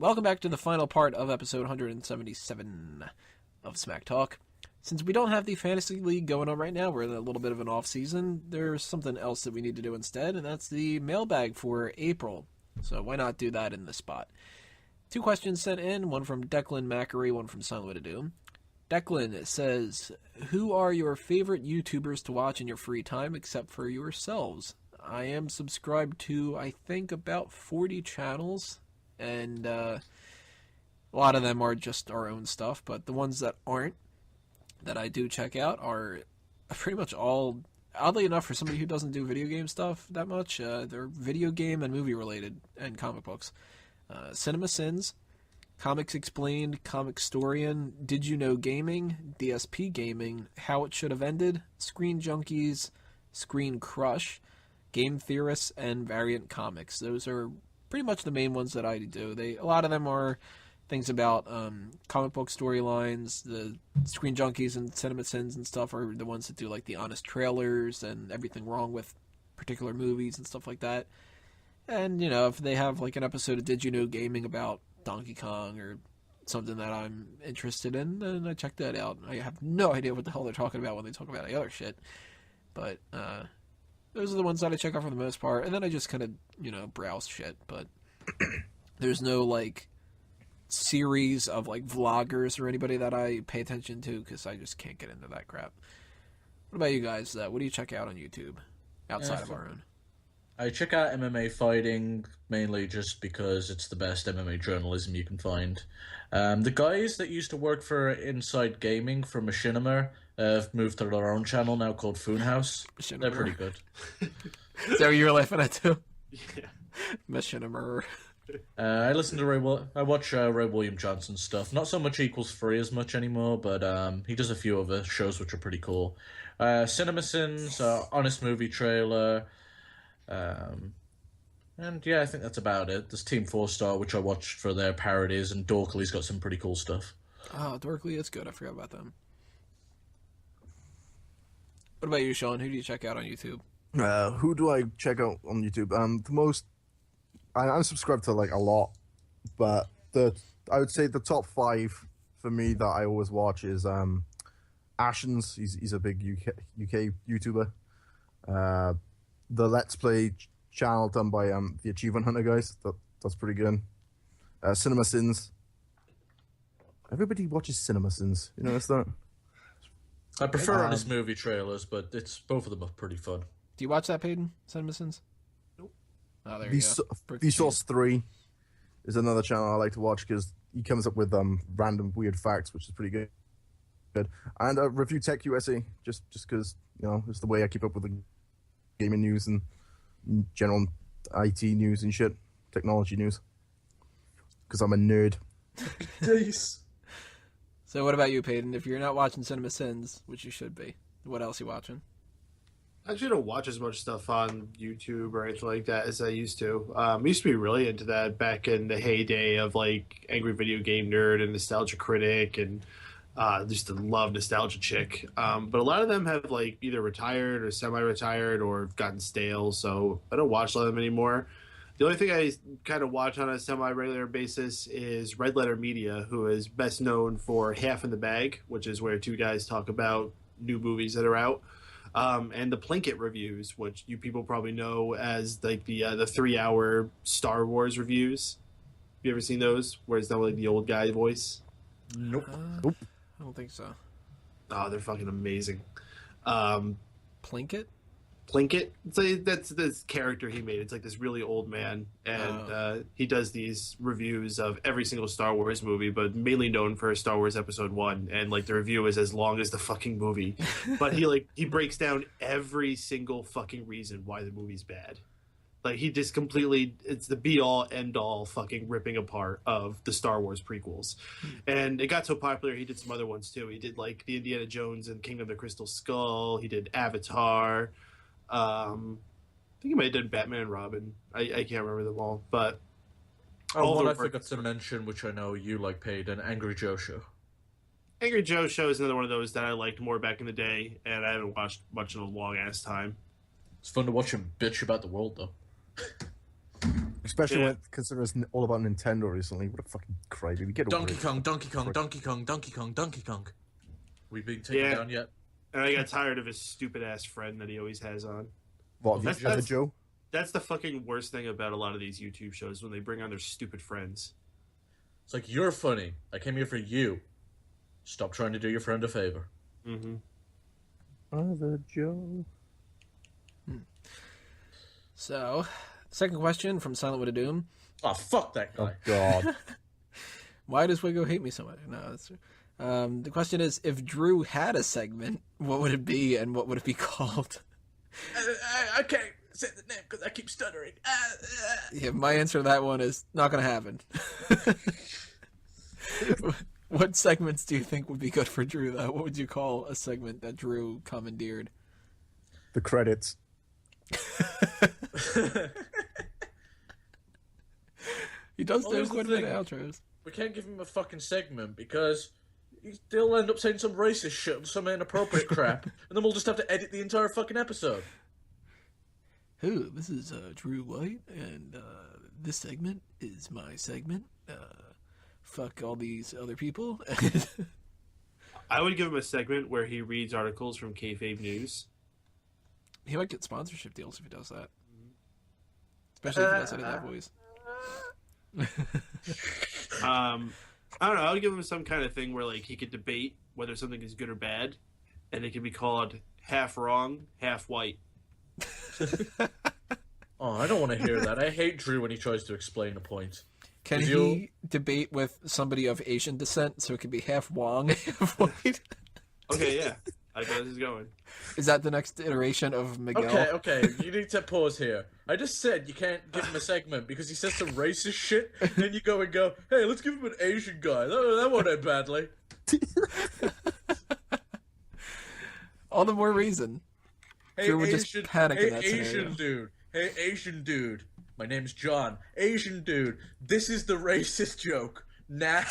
welcome back to the final part of episode 177 of Smack Talk. Since we don't have the Fantasy League going on right now, we're in a little bit of an off-season, there's something else that we need to do instead, and that's the mailbag for April. So why not do that in this spot? 2 questions sent in, one from Declan McAree, one from Silent Way to Doom. Declan says, who are your favorite YouTubers to watch in your free time except for yourselves? I am subscribed to, I think, about 40 channels, and a lot of them are just our own stuff, but the ones that aren't, that I do check out, are pretty much all, oddly enough, for somebody who doesn't do video game stuff that much, they're video game and movie related, and comic books. Cinema Sins, Comics Explained, Comic Storian, Did You Know Gaming, DSP Gaming, How It Should Have Ended, Screen Junkies, Screen Crush, Game Theorists, and Variant Comics. Those are pretty much the main ones that I do. A lot of them are things about comic book storylines. The Screen Junkies and Cinema Sins and stuff are the ones that do like the honest trailers and everything wrong with particular movies and stuff like that. And, you know, if they have like an episode of Did You Know Gaming about Donkey Kong or something that I'm interested in, then I check that out. I have no idea what the hell they're talking about when they talk about the other shit. But those are the ones that I check out for the most part. And then I just kind of, you know, browse shit. But there's no like series of like vloggers or anybody that I pay attention to because I just can't get into that crap. What about you guys? What do you check out on YouTube outside of our own? I check out MMA fighting mainly just because it's the best MMA journalism you can find. The guys that used to work for Inside Gaming for Machinima have moved to their own channel now called Funhouse. Machinima. They're pretty good. Is that what you were laughing at too? Yeah. Machinima. I listen to I watch Ray William Johnson's stuff. Not so much Equals Free as much anymore, but he does a few other shows which are pretty cool. Cinema Sins, Honest Movie Trailer. And yeah, I think that's about it. There's Team 4-Star, which I watched for their parodies, and Dorkly's got some pretty cool stuff. Oh, Dorkly is good. I forgot about them. What about you, Sean? Who do you check out on YouTube? Who do I check out on YouTube? The most, I'm subscribed to like a lot, but I would say the top 5 for me that I always watch is Ashens. He's a big UK YouTuber. The Let's Play channel done by the Achievement Hunter guys. That's pretty good. Cinema Sins. Everybody watches Cinema Sins. You notice that? I prefer Honest Movie Trailers, but both of them are pretty fun. Do you watch that, Peyton? Cinema Sins? Nope. Oh, there you go. Vsauce 3 is another channel I like to watch because he comes up with random weird facts, which is pretty good. And Review Tech USA, just because, you know, it's the way I keep up with the gaming news and general IT news and shit, technology news, because I'm a nerd. Nice. So what about you, Peyton? If you're not watching Cinema Sins, which you should be, what else are you watching? I actually don't watch as much stuff on YouTube or anything like that as I used to. I used to be really into that back in the heyday of like Angry Video Game Nerd and Nostalgia Critic and just to love Nostalgia Chick. But a lot of them have like either retired or semi-retired or gotten stale, so I don't watch a lot of them anymore. The only thing I kind of watch on a semi-regular basis is Red Letter Media, who is best known for Half in the Bag, which is where 2 guys talk about new movies that are out, and the Plinkett reviews, which you people probably know as like the 3-hour Star Wars reviews. Have you ever seen those, where it's done like the old guy voice? Nope. Nope. I don't think so. Oh, they're fucking amazing. Plinkett? Plinkett? It's like, that's this character he made. It's like this really old man, and he does these reviews of every single Star Wars movie, but mainly known for Star Wars Episode 1, and like the review is as long as the fucking movie. But he breaks down every single fucking reason why the movie's bad. Like, he just completely, it's the be-all, end-all fucking ripping apart of the Star Wars prequels. And it got so popular, he did some other ones, too. He did, like, the Indiana Jones and Kingdom of the Crystal Skull. He did Avatar. I think he might have done Batman and Robin. I can't remember them all. But one I forgot to mention, which I know you like, Paid, an Angry Joe Show. Angry Joe Show is another one of those that I liked more back in the day, and I haven't watched much in a long-ass time. It's fun to watch him bitch about the world, though. Especially Yeah. when considering it's all about Nintendo recently. What a fucking crybaby. Get over Donkey it. Kong, Donkey Kong, Donkey Kong, Donkey Kong, Donkey Kong. We've been taken Yeah. down yet? And I got tired of his stupid ass friend that he always has on. What, That's- the other Joe? That's the fucking worst thing about a lot of these YouTube shows when they bring on their stupid friends. It's like, you're funny. I came here for you. Stop trying to do your friend a favor. Mm-hmm. Other Joe. So, second question from Silent with a Doom. Oh, fuck that Oh, guy. God. Why does Wigo hate me so much? No, that's the question is, if Drew had a segment, what would it be and what would it be called? I can't say the name because I keep stuttering. Yeah, my answer to that one is not going to happen. What segments do you think would be good for Drew, though? What would you call a segment that Drew commandeered? The credits. He does Well, do here's the quite a bit thing. of outros. We can't give him a fucking segment because he'll end up saying some racist shit and some inappropriate crap, and then we'll just have to edit the entire fucking episode. Hello, this is Drew White, and this segment is my segment. Fuck all these other people. I would give him a segment where he reads articles from Kayfabe News. He might get sponsorship deals if he does that. Especially if he does it in that voice. I don't know. I would give him some kind of thing where like he could debate whether something is good or bad, and it could be called half wrong, half white. Oh, I don't want to hear that. I hate Drew when he tries to explain a point. Can Did he you- debate with somebody of Asian descent so it could be half Wong, half white? Okay, yeah, I know this is going. Is that the next iteration of Miguel? Okay, you need to pause here. I just said you can't give him a segment because he says some racist shit, and then you go and go, hey, let's give him an Asian guy. That won't end badly. All the more reason. Hey, Drew would just panic in that Asian scenario. dude. Hey, Asian dude. My name's John. Asian dude. This is the racist joke. Now.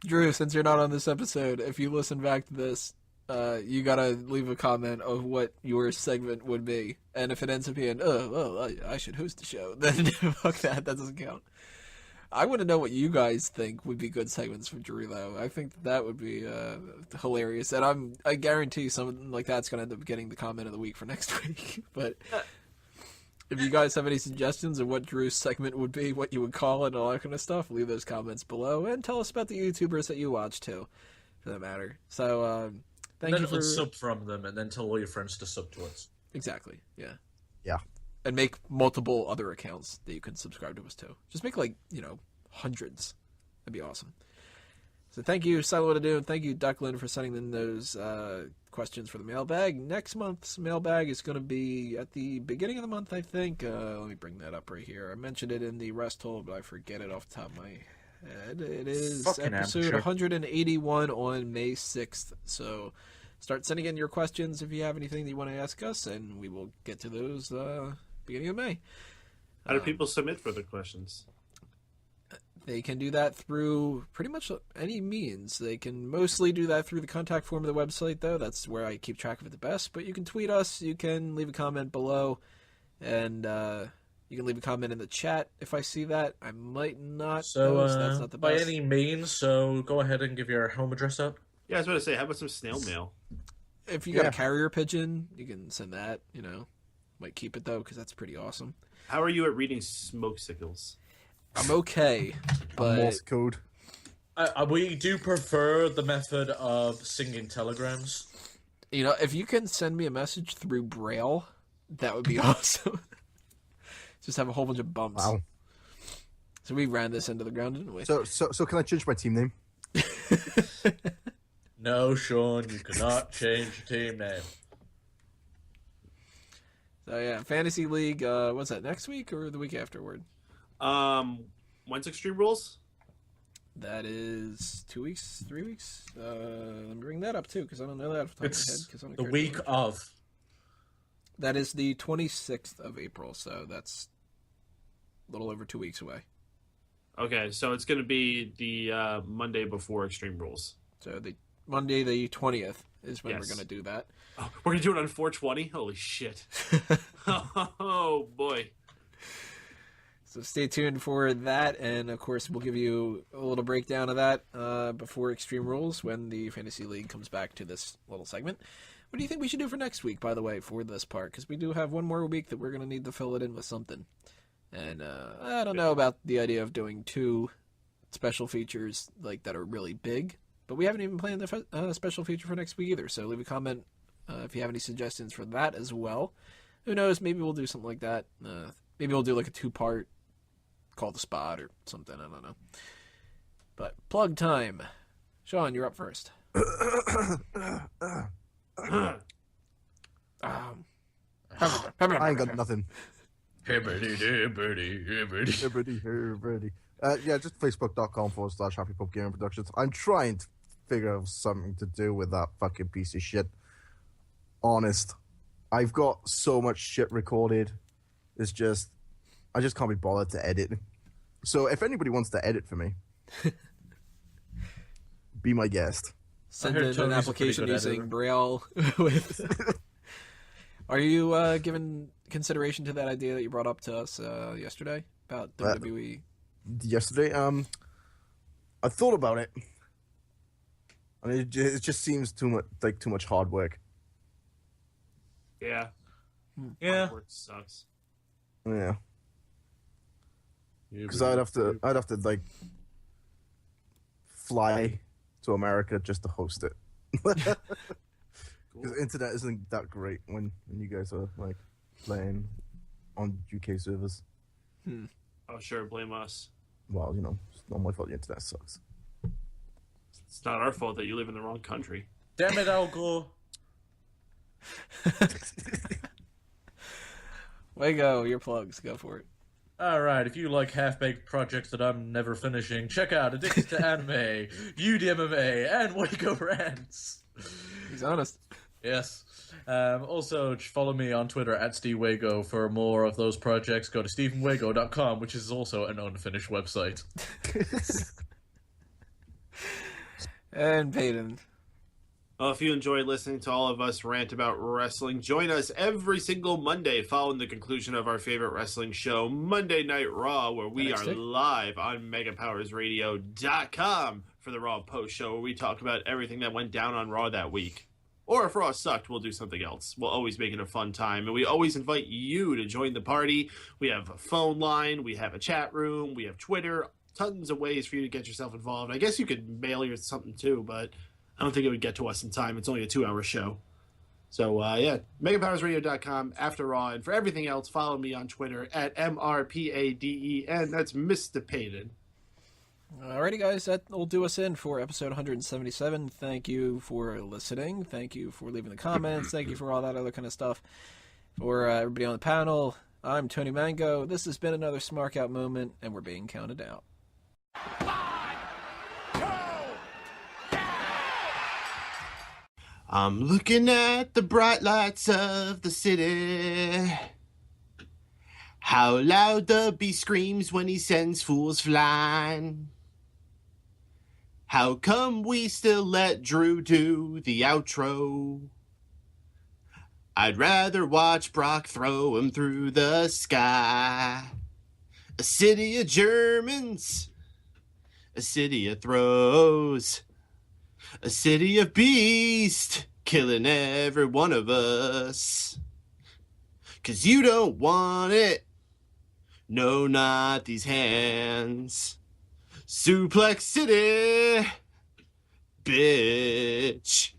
Drew, since you're not on this episode, if you listen back to this, you gotta leave a comment of what your segment would be. And if it ends up being, oh, well, I should host the show, then fuck that doesn't count. I want to know what you guys think would be good segments for Drew, though. I think that would be hilarious, and I guarantee something like that's gonna end up getting the comment of the week for next week. But if you guys have any suggestions of what Drew's segment would be, what you would call it, and all that kind of stuff, leave those comments below, and tell us about the YouTubers that you watch too, for that matter. So thank then you for unsub from them and then tell all your friends to sub to us. exactly, yeah. Yeah. And make multiple other accounts that you can subscribe to us to. Just make hundreds. That'd be awesome. So thank you, Silent Ado, and thank you, Declan, for sending in those questions for the mailbag. Next month's mailbag is going to be at the beginning of the month, I think. Let me bring that up right here. I mentioned it in the rest hold, but I forget it off the top of my head. It is Fucking episode amateur. 181 on May 6th. So start sending in your questions if you have anything that you want to ask us, and we will get to those beginning of May. How do people submit further questions? They can do that through pretty much any means. They can mostly do that through the contact form of the website, though. That's where I keep track of it the best. But you can tweet us, you can leave a comment below, and you can leave a comment in the chat if I see that. I might not, So, so that's not the by best. any means, so go ahead and give your home address out. Yeah, I was about to say, how about some snail mail? If you got Yeah. a carrier pigeon, you can send that, Might keep it, though, because that's pretty awesome. How are you at reading smoke signals? I'm okay, but Morse code. We do prefer the method of singing telegrams. if you can send me a message through Braille, that would be awesome. Just have a whole bunch of bumps. Wow. So we ran this into the ground, didn't we? So can I change my team name? No, Sean, you cannot change your team name. So yeah, Fantasy League. What's that? Next week or the week afterward? When's Extreme Rules? That is 2 weeks, 3 weeks. Let me bring that up too, because I don't know that off the top of my head. It's 'Cause I don't the care week too much. of. That is the 26th of April, so that's a little over 2 weeks away. Okay, so it's going to be the Monday before Extreme Rules. So the Monday the 20th is when we're Yes. going to do that. Oh, we're going to do it on 420? Holy shit. Oh, boy. So stay tuned for that, and of course we'll give you a little breakdown of that before Extreme Rules when the Fantasy League comes back to this little segment. What do you think we should do for next week, by the way, for this part? Because we do have one more week that we're going to need to fill it in with something. And I don't know about the idea of doing 2 special features like that are really big, but we haven't even planned the special feature for next week either, so leave a comment if you have any suggestions for that as well. Who knows, maybe we'll do something like that. Maybe we'll do like a 2-part Call the Spot or something, I don't know. But plug time. Sean, you're up first. I ain't got nothing. Birdie. Yeah, just facebook.com/Happy Pub Gaming Productions. I'm trying to figure out something to do with that fucking piece of shit. Honest. I've got so much shit recorded. It's just, I just can't be bothered to edit. So if anybody wants to edit for me, be my guest. Send heard in an Tony's a pretty application good using editor. Braille with... Are you giving consideration to that idea that you brought up to us yesterday about WWE? Yesterday, I thought about it, and it just seems too much hard work. Yeah. Yeah. Work sucks. Yeah, because I'd have to like fly to America just to host it. Because internet isn't that great when you guys are like playing on UK servers. Oh, sure. Blame us. Well, it's not my fault the internet sucks. It's not our fault that you live in the wrong country. Damn it, Al Gore. Wago, your plugs. Go for it. Alright, if you like half-baked projects that I'm never finishing, check out Addicted to Anime, UDMMA, and Waco Rants. He's honest. Yes. Also, follow me on Twitter at SteveWago for more of those projects. Go to StephenWago.com, which is also an unfinished website. And Peyton. Well, if you enjoy listening to all of us rant about wrestling, join us every single Monday following the conclusion of our favorite wrestling show, Monday Night Raw, where we are NXT? live on MegaPowersRadio.com for the Raw Post Show, where we talk about everything that went down on Raw that week. Or if Raw sucked, we'll do something else. We'll always make it a fun time, and we always invite you to join the party. We have a phone line, we have a chat room, we have Twitter, tons of ways for you to get yourself involved. I guess you could mail your something too, but I don't think it would get to us in time. It's only a 2-hour show. So, yeah, MegaPowersRadio.com after Raw. And for everything else, follow me on Twitter at MRPADEN. That's Mr. Payton. Alrighty, guys, that will do us in for episode 177. Thank you for listening. Thank you for leaving the comments. Thank you for all that other kind of stuff. For everybody on the panel, I'm Tony Mango. This has been another Smark Out Moment, and we're being counted out. I'm looking at the bright lights of the city. How loud the beast screams when he sends fools flying. How come we still let Drew do the outro? I'd rather watch Brock throw him through the sky. A city of Germans, a city of throws, a city of beasts, killing every one of us. 'Cause you don't want it, no, not these hands. Suplex City, bitch.